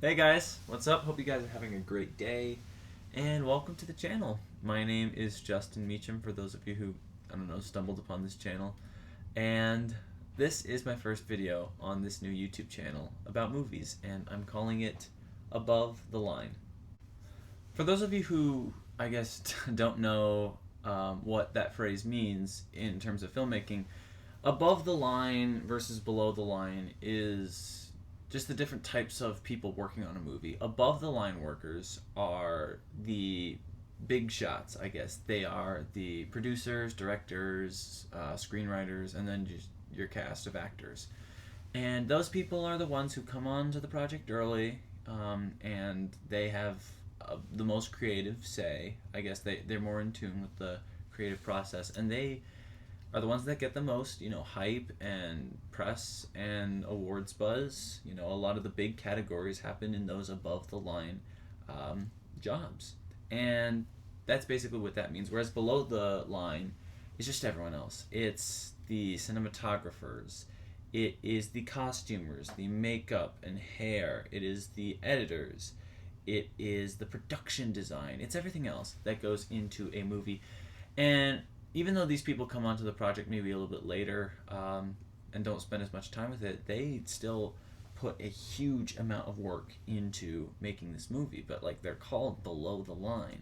Hey guys, what's up? Hope you guys are having a great day, and welcome to the channel. My name is Justin Meacham, for those of you who, stumbled upon this channel, and this is my first video on this new YouTube channel about movies, and I'm calling it Above the Line. For those of you who, I guess, don't know what that phrase means in terms of filmmaking, above the line versus below the line is just the different types of people working on a movie. Above the line workers are the big shots, I guess. They are the producers, directors, screenwriters, and then just your cast of actors. And those people are the ones who come on to the project early, and they have the most creative say. I guess they're more in tune with the creative process, and they are the ones that get the most, hype and press and awards buzz. A lot of the big categories happen in those above the line jobs. And that's basically what that means. Whereas below the line is just everyone else. It's the cinematographers, it is the costumers, the makeup and hair, it is the editors, it is the production design, it's everything else that goes into a movie. And even though these people come onto the project maybe a little bit later and don't spend as much time with it, they still put a huge amount of work into making this movie. But they're called below the line,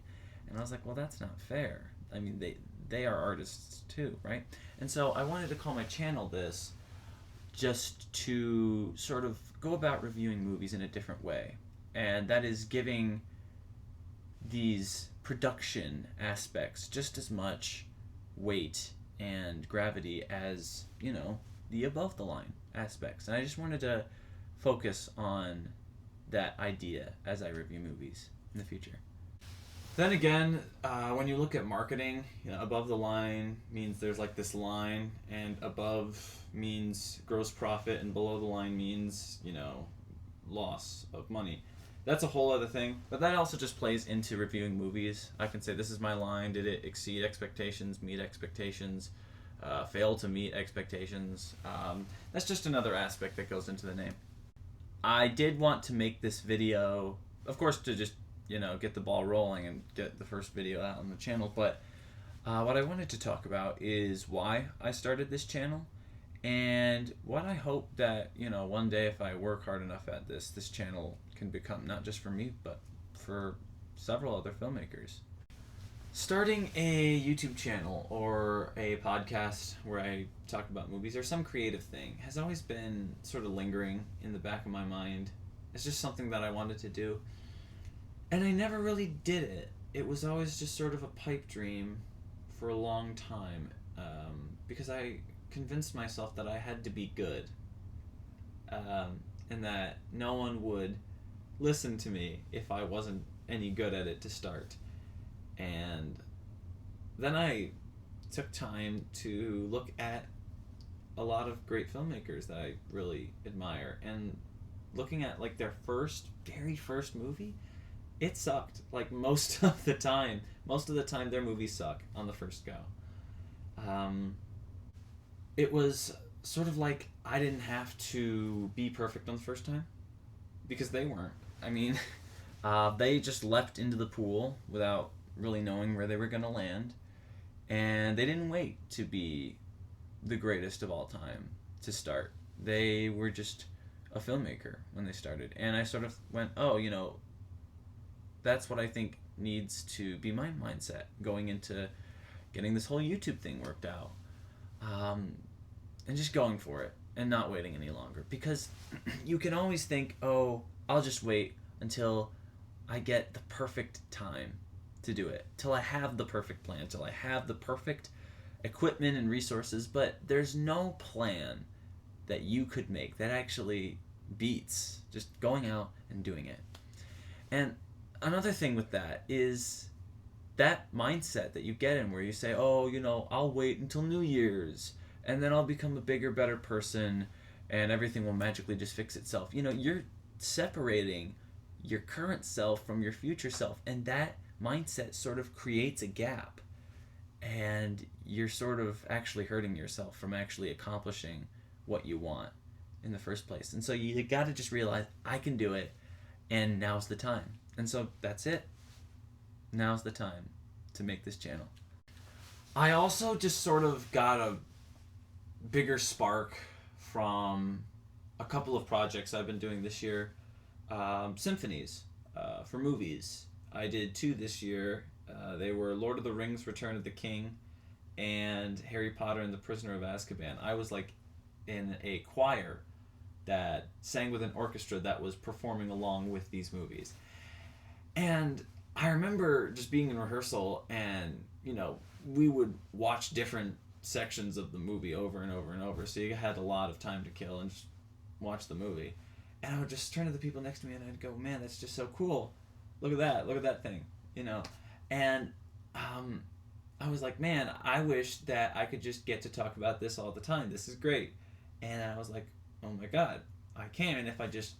and I was like, well, that's not fair. I mean, they are artists too, right? And so I wanted to call my channel this, just to sort of go about reviewing movies in a different way, and that is giving these production aspects just as much weight and gravity as, the above the line aspects. And I just wanted to focus on that idea as I review movies in the future. Then again, when you look at marketing, above the line means there's this line, and above means gross profit, and below the line means, loss of money. That's a whole other thing, but that also just plays into reviewing movies. I can say, this is my line. Did it exceed expectations, meet expectations, fail to meet expectations? That's just another aspect that goes into the name. I did want to make this video, of course, to just, get the ball rolling and get the first video out on the channel, but what I wanted to talk about is why I started this channel, and what I hope that, one day, if I work hard enough at this channel can become, not just for me, but for several other filmmakers. Starting a YouTube channel or a podcast where I talk about movies or some creative thing has always been sort of lingering in the back of my mind. It's just something that I wanted to do, and I never really did it. It was always just sort of a pipe dream for a long time, because I convinced myself that I had to be good, and that no one would listen to me if I wasn't any good at it to start. And then I took time to look at a lot of great filmmakers that I really admire, and looking at their very first movie, it sucked. Most of the time their movies suck on the first go. It was sort of like I didn't have to be perfect on the first time, because they weren't. I mean, they just leapt into the pool without really knowing where they were going to land, and they didn't wait to be the greatest of all time to start. They were just a filmmaker when they started, and I sort of went, oh, that's what I think needs to be my mindset going into getting this whole YouTube thing worked out, and just going for it and not waiting any longer, because you can always think, oh, I'll just wait until I get the perfect time to do it, till I have the perfect plan, till I have the perfect equipment and resources. But there's no plan that you could make that actually beats just going out and doing it. And another thing with that is that mindset that you get in, where you say, oh, I'll wait until New Year's, and then I'll become a bigger, better person, and everything will magically just fix itself. You're separating your current self from your future self, and that mindset sort of creates a gap, and you're sort of actually hurting yourself from actually accomplishing what you want in the first place. And so you got to just realize, I can do it, and now's the time. And so that's it. Now's the time to make this channel. I also just sort of got a bigger spark from a couple of projects I've been doing this year. Symphonies for movies. I did 2 this year. They were Lord of the Rings: Return of the King and Harry Potter and the Prisoner of Azkaban. I was like in a choir that sang with an orchestra that was performing along with these movies. And I remember just being in rehearsal and, we would watch different sections of the movie over and over and over. So you had a lot of time to kill and just watch the movie. And I would just turn to the people next to me and I'd go, man, that's just so cool. Look at that thing, And I was like, man, I wish that I could just get to talk about this all the time. This is great. And I was like, oh my God, I can if I just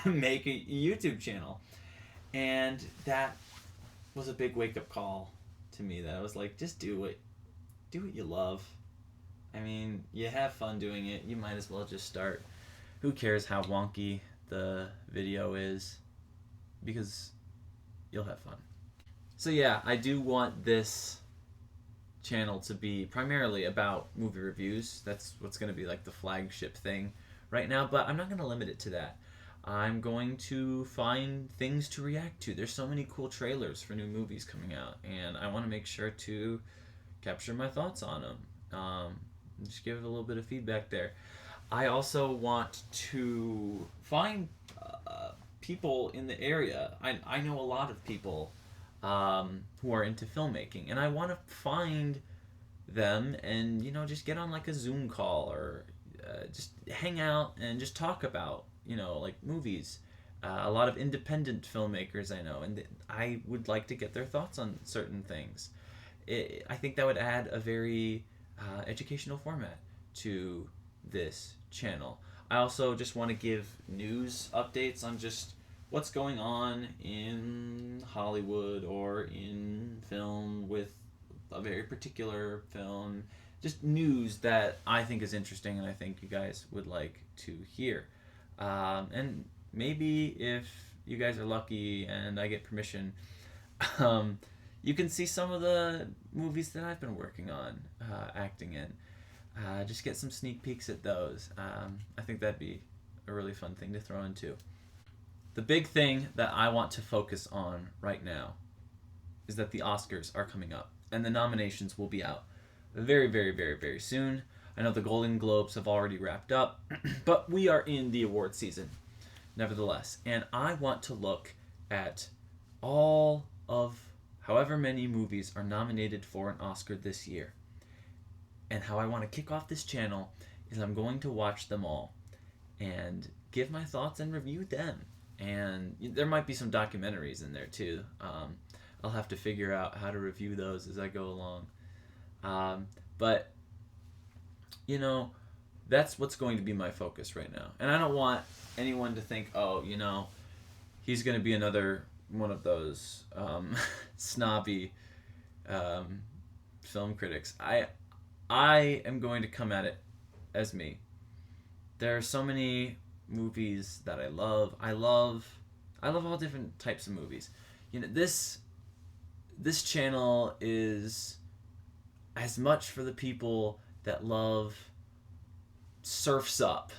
make a YouTube channel. And that was a big wake-up call to me, that I was like, just do what you love. I mean, you have fun doing it. You might as well just start. Who cares how wonky the video is? Because you'll have fun. So yeah, I do want this channel to be primarily about movie reviews. That's what's going to be like the flagship thing right now, but I'm not going to limit it to that. I'm going to find things to react to. There's so many cool trailers for new movies coming out, and I want to make sure to capture my thoughts on them. Just give it a little bit of feedback there. I also want to find people in the area. I know a lot of people who are into filmmaking, and I want to find them and just get on like a Zoom call or just hang out and just talk about like movies. A lot of independent filmmakers I know, and I would like to get their thoughts on certain things. I think that would add a very educational format to this channel. I also just want to give news updates on just what's going on in Hollywood or in film with a very particular film. Just news that I think is interesting and I think you guys would like to hear. And maybe if you guys are lucky and I get permission, you can see some of the movies that I've been working on, acting in. Just get some sneak peeks at those. I think that'd be a really fun thing to throw into. The big thing that I want to focus on right now is that the Oscars are coming up, and the nominations will be out very, very, very, very soon. I know the Golden Globes have already wrapped up, but we are in the award season, nevertheless. And I want to look at all of however many movies are nominated for an Oscar this year. And how I want to kick off this channel is I'm going to watch them all and give my thoughts and review them. And there might be some documentaries in there too. I'll have to figure out how to review those as I go along. But that's what's going to be my focus right now. And I don't want anyone to think, oh, he's going to be another one of those snobby film critics. I am going to come at it as me. There are so many movies that I love. I love all different types of movies. This channel is as much for the people that love Surf's Up.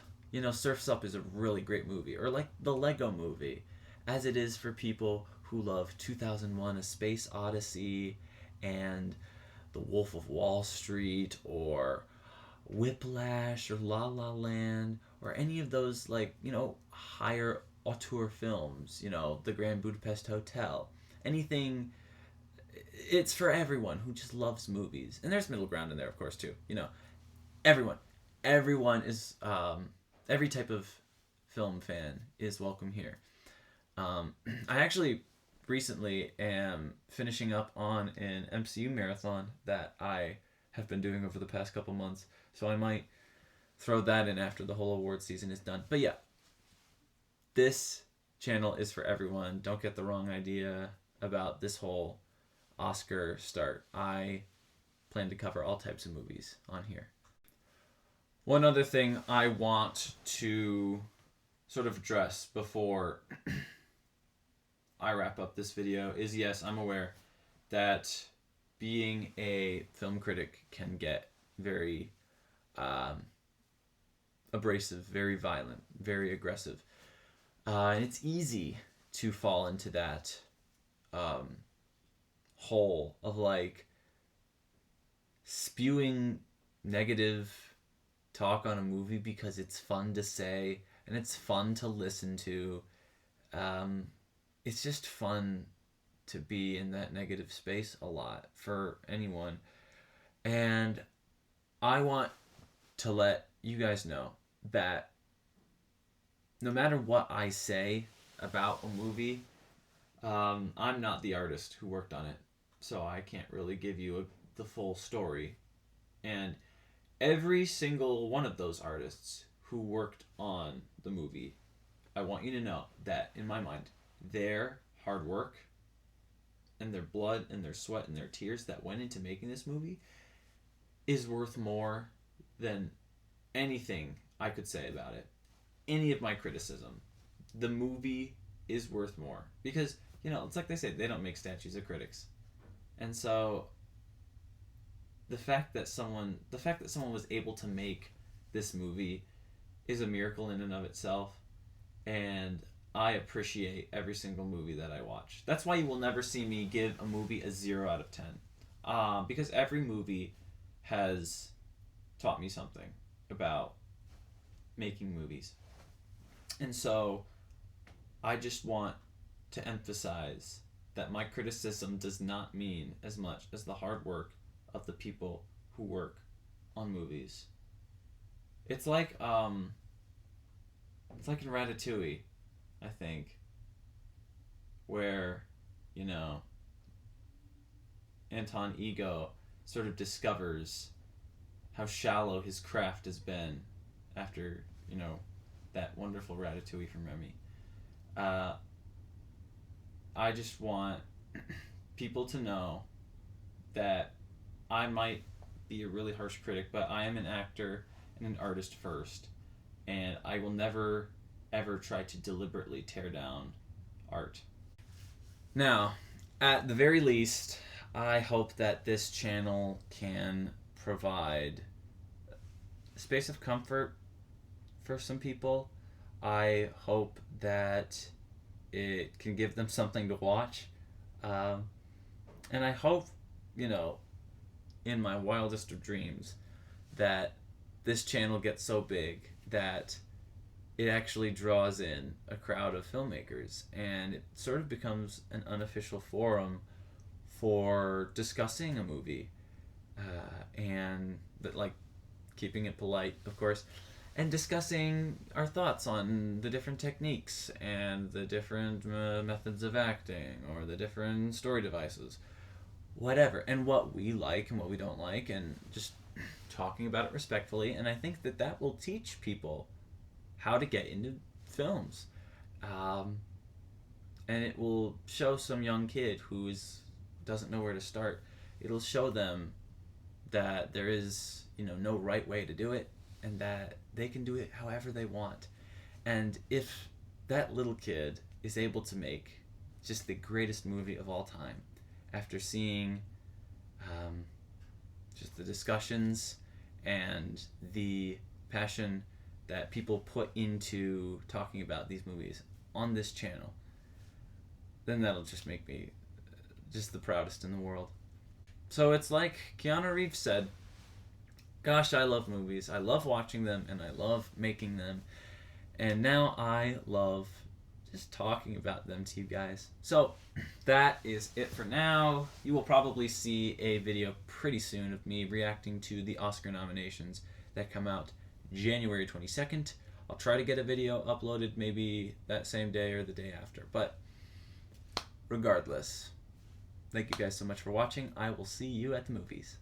Surf's Up is a really great movie, or like the Lego Movie, as it is for people who love 2001: A Space Odyssey and The Wolf of Wall Street, or Whiplash, or La La Land, or any of those higher auteur films, The Grand Budapest Hotel. Anything, it's for everyone who just loves movies. And there's middle ground in there, of course, too. Everyone is, every type of film fan is welcome here. I actually recently am finishing up on an MCU marathon that I have been doing over the past couple months, so I might throw that in after the whole award season is done. But yeah, this channel is for everyone. Don't get the wrong idea about this whole Oscar start. I plan to cover all types of movies on here. One other thing I want to sort of address before I wrap up this video is, yes, I'm aware that being a film critic can get very abrasive, very violent, very aggressive. And it's easy to fall into that hole of like spewing negative talk on a movie because it's fun to say and it's fun to listen to. It's just fun to be in that negative space a lot for anyone. And I want to let you guys know that no matter what I say about a movie, I'm not the artist who worked on it, so I can't really give you the full story. And every single one of those artists who worked on the movie, I want you to know that, in my mind, their hard work and their blood and their sweat and their tears that went into making this movie is worth more than anything I could say about it. Any of my criticism. The movie is worth more. Because, it's like they say, they don't make statues of critics. And so the fact that someone was able to make this movie is a miracle in and of itself. And I appreciate every single movie that I watch. That's why you will never see me give a movie a 0 out of 10. Because every movie has taught me something about making movies. And so I just want to emphasize that my criticism does not mean as much as the hard work of the people who work on movies. It's like in Ratatouille, I think, where, Anton Ego sort of discovers how shallow his craft has been after, that wonderful Ratatouille from Remy. I just want people to know that I might be a really harsh critic, but I am an actor and an artist first, and I will never, ever try to deliberately tear down art. Now, at the very least, I hope that this channel can provide a space of comfort for some people. I hope that it can give them something to watch. And I hope, in my wildest of dreams, that this channel gets so big that it actually draws in a crowd of filmmakers and it sort of becomes an unofficial forum for discussing a movie. And that, like, keeping it polite, of course, and discussing our thoughts on the different techniques and the different methods of acting or the different story devices, whatever, and what we like and what we don't like, and just talking about it respectfully. And I think that will teach people how to get into films. And it will show some young kid who doesn't know where to start. It'll show them that there is, no right way to do it, and that they can do it however they want. And if that little kid is able to make just the greatest movie of all time after seeing just the discussions and the passion that people put into talking about these movies on this channel, then that'll just make me just the proudest in the world. So it's like Keanu Reeves said, gosh, I love movies. I love watching them, and I love making them. And now I love just talking about them to you guys. So that is it for now. You will probably see a video pretty soon of me reacting to the Oscar nominations that come out January 22nd. I'll try to get a video uploaded maybe that same day or the day after. But regardless, thank you guys so much for watching. I will see you at the movies.